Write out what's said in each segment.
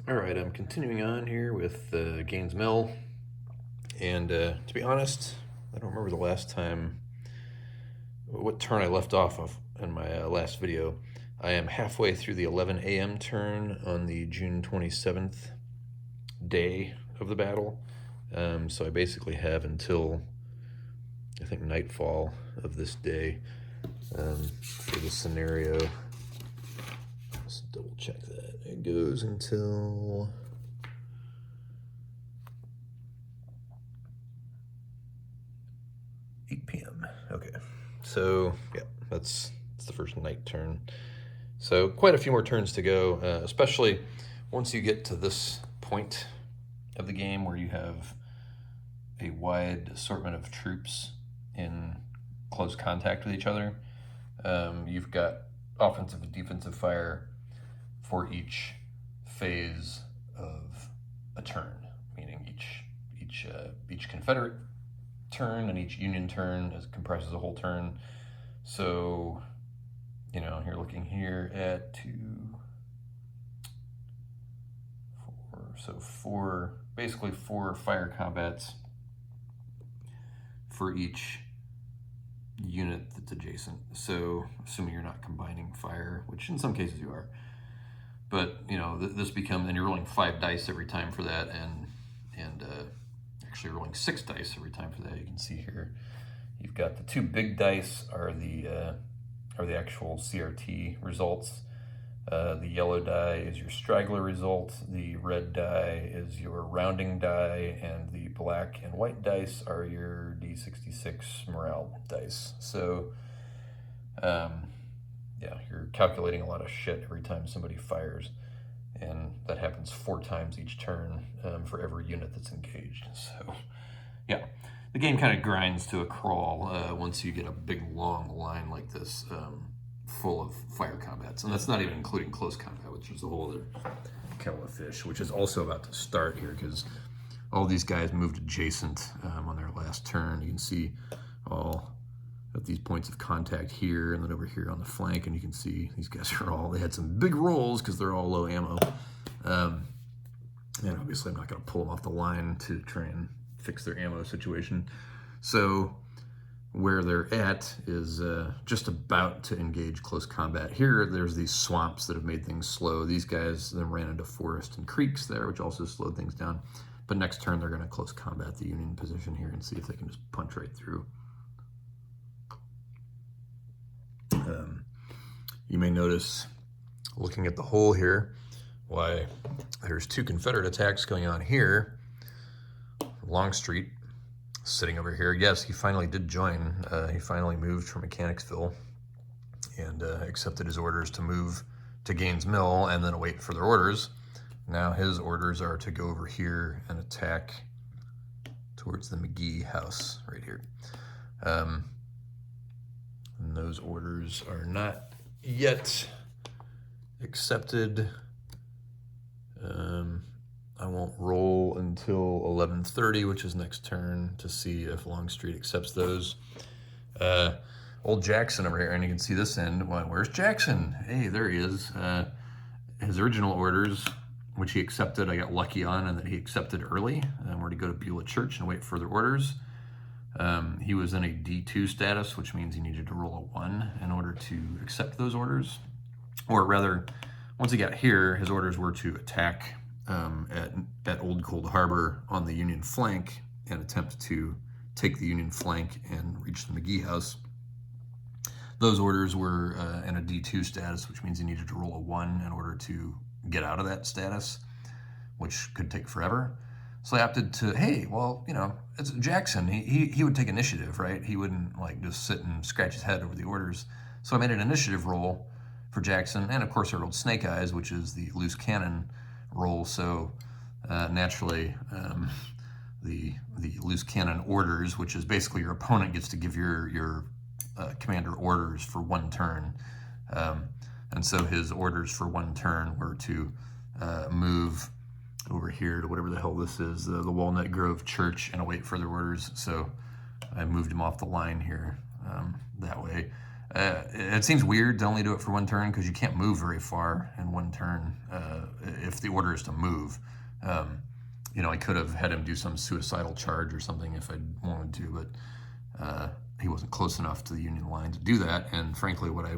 All right, I'm continuing on here with Gaines Mill, and to be honest, I don't remember the last time, what turn I left off of in my last video. I am halfway through the 11 a.m. turn on the June 27th day of the battle, so I basically have until, I think, nightfall of this day for the scenario. Let's double check that. It goes until 8 p.m. Okay, so yeah, that's the first night turn. So quite a few more turns to go, especially once you get to this point of the game where you have a wide assortment of troops in close contact with each other. You've got offensive and defensive fire for each phase of a turn, meaning each Confederate turn and each Union turn comprises a whole turn. So, you're looking here at basically four fire combats for each unit that's adjacent. So, assuming you're not combining fire, which in some cases you are, but this becomes, and you're rolling 5 dice every time for that, and actually rolling 6 dice every time for that. You can see here, you've got the 2 big dice are the actual CRT results. The yellow die is your straggler result, the red die is your rounding die, and the black and white dice are your D66 morale dice. So, yeah, you're calculating a lot of shit every time somebody fires, and that happens 4 times each turn for every unit that's engaged. So, yeah, the game kind of grinds to a crawl once you get a big long line like this full of fire combats, and that's not even including close combat, which is a whole other kettle of fish, which is also about to start here because all these guys moved adjacent on their last turn. You can see all at these points of contact here and then over here on the flank, and you can see these guys they had some big rolls because they're all low ammo. And obviously I'm not going to pull them off the line to try and fix their ammo situation. So where they're at is just about to engage close combat. Here, there's these swamps that have made things slow. These guys then ran into forest and creeks there, which also slowed things down. But next turn, they're going to close combat the Union position here and see if they can just punch right through. You may notice, looking at the hole here, why there's 2 Confederate attacks going on here. Longstreet sitting over here. Yes, he finally did join. He finally moved from Mechanicsville and accepted his orders to move to Gaines Mill and then wait for their orders. Now his orders are to go over here and attack towards the McGee house right here. And those orders are not yet accepted. I won't roll until 11:30, which is next turn, to see if Longstreet accepts those. Old Jackson over here, and you can see this end. Well, where's Jackson? Hey, there he is. His original orders, which he accepted, I got lucky on, and that he accepted early. Were to go to Beulah Church and wait for further orders. He was in a D2 status, which means he needed to roll a 1 in order to accept those orders. Or rather, once he got here, his orders were to attack at Old Cold Harbor on the Union flank and attempt to take the Union flank and reach the McGee house. Those orders were in a D2 status, which means he needed to roll a 1 in order to get out of that status, which could take forever. So I opted to, hey, well, it's Jackson. He would take initiative, right? He wouldn't just sit and scratch his head over the orders. So I made an initiative roll for Jackson, and of course I rolled Snake Eyes, which is the loose cannon roll. So naturally, the loose cannon orders, which is basically your opponent gets to give your commander orders for 1 turn. And so his orders for 1 turn were to move over here to whatever the hell this is, the Walnut Grove Church, and await further orders. So I moved him off the line here that way. It seems weird to only do it for one turn because you can't move very far in one turn if the order is to move. I could have had him do some suicidal charge or something if I'd wanted to, but he wasn't close enough to the Union line to do that. And frankly, what I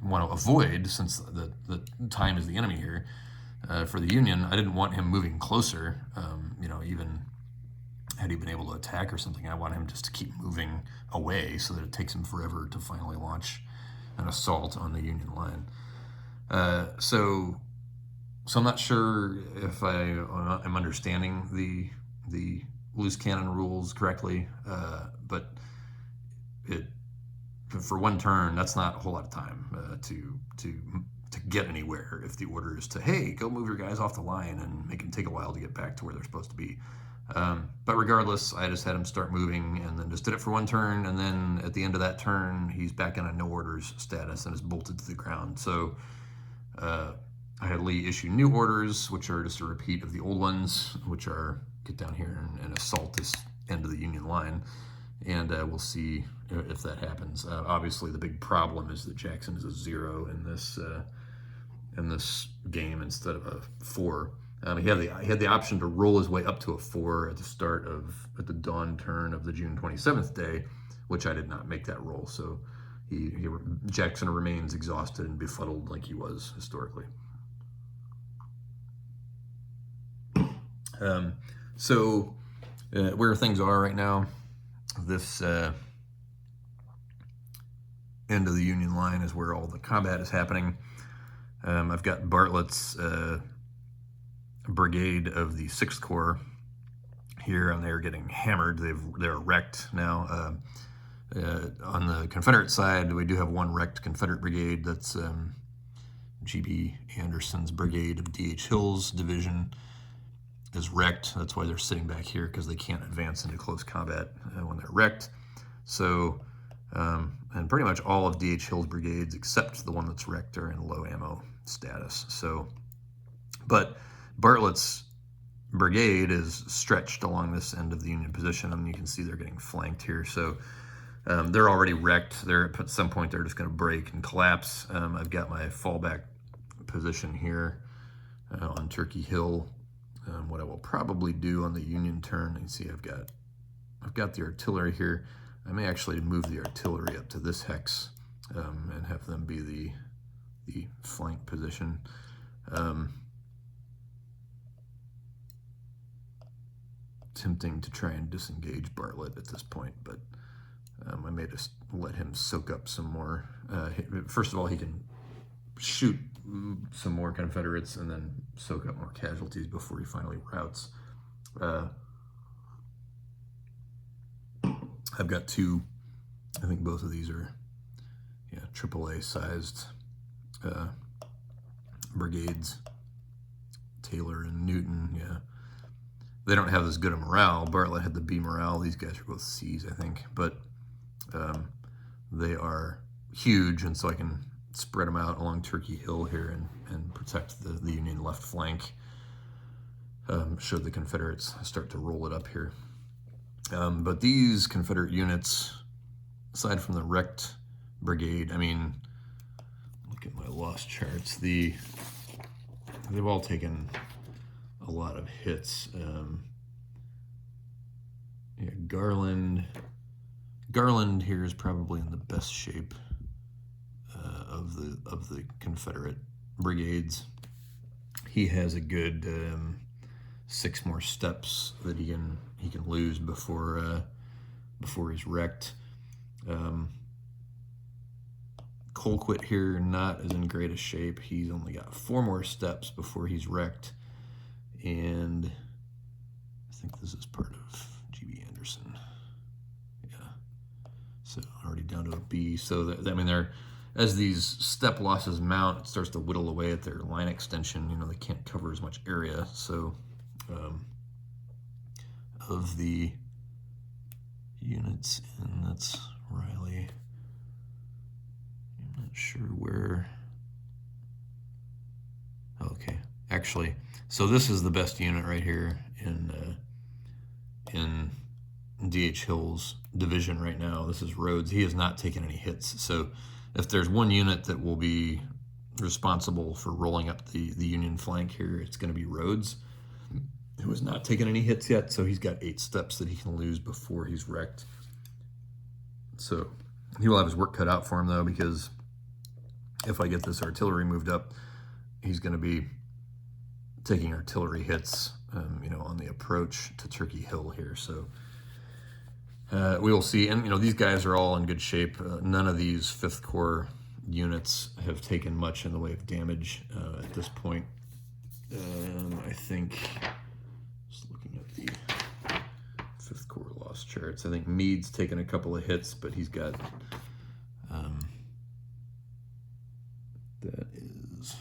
want to avoid, since the time is the enemy here, for the Union, I didn't want him moving closer. Even had he been able to attack or something, I want him just to keep moving away so that it takes him forever to finally launch an assault on the Union line. So I'm not sure if I am understanding the loose cannon rules correctly, but for one turn, that's not a whole lot of time to get anywhere if the order is to, hey, go move your guys off the line and make them take a while to get back to where they're supposed to be. But regardless, I just had him start moving and then just did it for one turn, and then at the end of that turn, he's back in a no orders status and is bolted to the ground. So I had Lee issue new orders, which are just a repeat of the old ones, which are get down here and assault this end of the Union line. And we'll see if that happens. Obviously, the big problem is that Jackson is a 0 in this game instead of a 4. He had the option to roll his way up to a 4 at the dawn turn of the June 27th day, which I did not make that roll. So Jackson remains exhausted and befuddled like he was historically. Where things are right now, this end of the Union line is where all the combat is happening. I've got Bartlett's brigade of the 6th Corps here, and they're getting hammered. They're wrecked now. On the Confederate side, we do have one wrecked Confederate brigade. That's G.B. Anderson's brigade of D.H. Hill's division is wrecked. That's why they're sitting back here, because they can't advance into close combat when they're wrecked. So, and pretty much all of D.H. Hill's brigades, except the one that's wrecked, are in low ammo status. So, but Bartlett's brigade is stretched along this end of the Union position, and you can see they're getting flanked here. So they're already wrecked. At some point, they're just going to break and collapse. I've got my fallback position here on Turkey Hill. What I will probably do on the Union turn, you can see I've got the artillery here. I may actually move the artillery up to this hex and have them be the flank position. Tempting to try and disengage Bartlett at this point, but I may just let him soak up some more. First of all, he can shoot some more Confederates and then soak up more casualties before he finally routs. I've got two, I think both of these are AAA sized brigades, Taylor and Newton. They don't have as good a morale. Bartlett had the B morale. These guys are both C's, I think, but they are huge, and so I can spread them out along Turkey Hill here and protect the Union left flank. Should the Confederates start to roll it up here. But these Confederate units, aside from the wrecked brigade, I mean, look at my loss charts. They've all taken a lot of hits. Garland here is probably in the best shape of the Confederate brigades. He has a good 6 more steps that he can lose before he's wrecked. Colquitt here, not as in great a shape. He's only got 4 more steps before he's wrecked, and I think this is part of G.B. Anderson. So already down to a B. So as these step losses mount, it starts to whittle away at their line extension. They can't cover as much area. So of the units, and that's Riley. I'm not sure where. Okay, actually, so this is the best unit right here in D.H. Hill's division right now. This is Rhodes. He has not taken any hits. So if there's one unit that will be responsible for rolling up the Union flank here, it's going to be Rhodes, who has not taken any hits yet. So he's got 8 steps that he can lose before he's wrecked. So he will have his work cut out for him, though, because if I get this artillery moved up, he's going to be taking artillery hits, on the approach to Turkey Hill here. So we will see. And, these guys are all in good shape. None of these 5th Corps units have taken much in the way of damage at this point. I think, just looking at the 5th Corps loss charts, I think Meade's taken a couple of hits, but he's got, that is,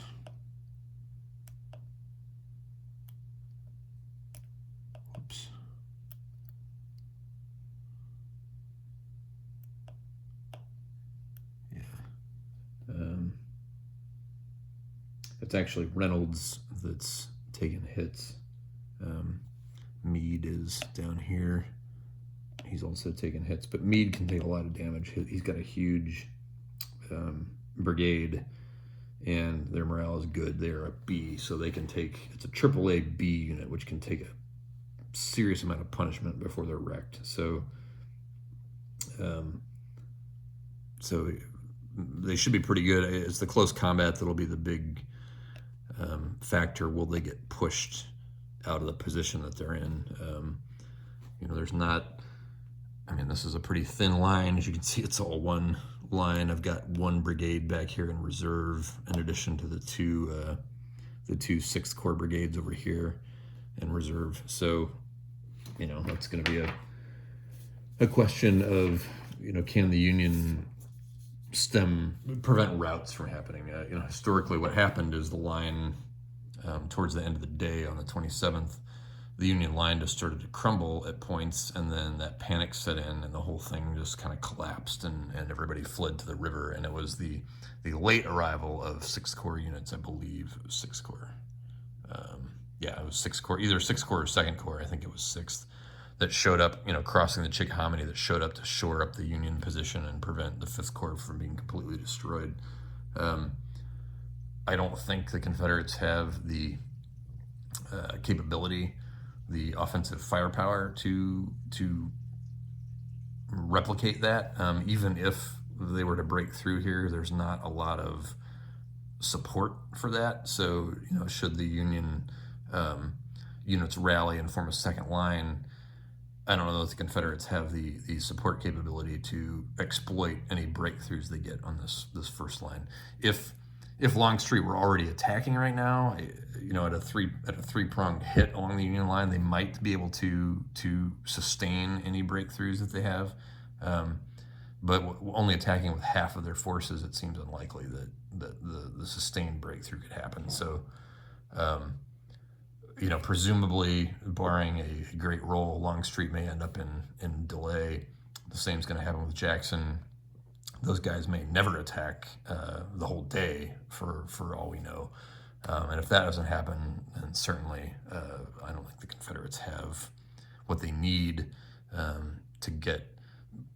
whoops. Yeah. It's actually Reynolds that's taken hits. Meade is down here. He's also taken hits, but Meade can take a lot of damage. He's got a huge brigade, and their morale is good. They're a B, so they can take, it's a AAA B unit, which can take a serious amount of punishment before they're wrecked. So, so they should be pretty good. It's the close combat that'll be the big factor. Will they get pushed out of the position that they're in? There's not, this is a pretty thin line. As you can see, it's all one line. I've got 1 brigade back here in reserve, in addition to the two 6th Corps brigades over here in reserve. So, that's going to be a question of, can the Union prevent routes from happening? Historically, what happened is the line, towards the end of the day on the 27th, the Union line just started to crumble at points, and then that panic set in, and the whole thing just kind of collapsed, and everybody fled to the river. And it was the late arrival of 6th Corps units, I believe it was 6th Corps. Yeah, it was 6th Corps, either 6th Corps or 2nd Corps. I think it was 6th, that showed up, crossing the Chickahominy, that showed up to shore up the Union position and prevent the 5th Corps from being completely destroyed. I don't think the Confederates have the capability, the offensive firepower to replicate that. Even if they were to break through here, there's not a lot of support for that. So, should the Union units rally and form a second line, I don't know if the Confederates have the support capability to exploit any breakthroughs they get on this first line. If Longstreet were already attacking right now, at a three-pronged hit along the Union line, they might be able to sustain any breakthroughs that they have. But only attacking with half of their forces, it seems unlikely that the sustained breakthrough could happen. So, presumably, barring a great roll, Longstreet may end up in delay. The same's going to happen with Jackson. Those guys may never attack the whole day, for all we know. And if that doesn't happen, then certainly I don't think the Confederates have what they need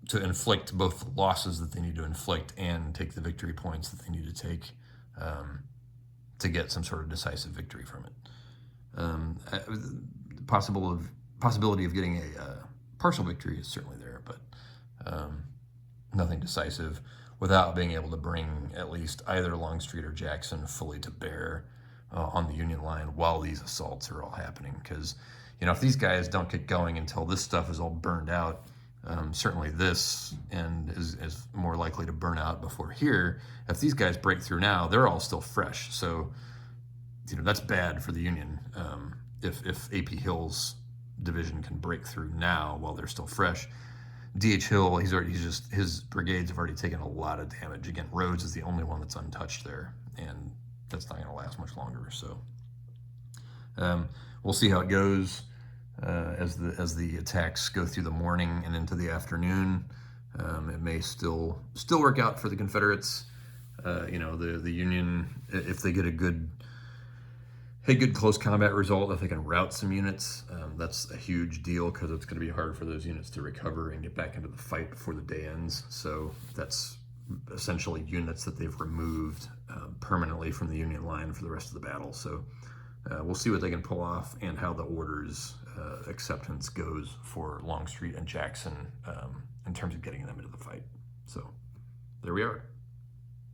to inflict both the losses that they need to inflict and take the victory points that they need to take to get some sort of decisive victory from it. Possibility of getting a partial victory is certainly there, but nothing decisive without being able to bring at least either Longstreet or Jackson fully to bear on the Union line while these assaults are all happening. Because, if these guys don't get going until this stuff is all burned out, certainly this end is more likely to burn out before here. If these guys break through now, they're all still fresh. So, that's bad for the Union. If A.P. Hill's division can break through now while they're still fresh. D.H. Hill, his brigades have already taken a lot of damage. Again, Rhodes is the only one that's untouched there, and that's not going to last much longer. So we'll see how it goes as the attacks go through the morning and into the afternoon. It may still work out for the Confederates. The Union, if they get a good Hey, good close combat result if they can rout some units. That's a huge deal because it's going to be hard for those units to recover and get back into the fight before the day ends. So that's essentially units that they've removed permanently from the Union line for the rest of the battle. So we'll see what they can pull off and how the orders acceptance goes for Longstreet and Jackson in terms of getting them into the fight. So there we are.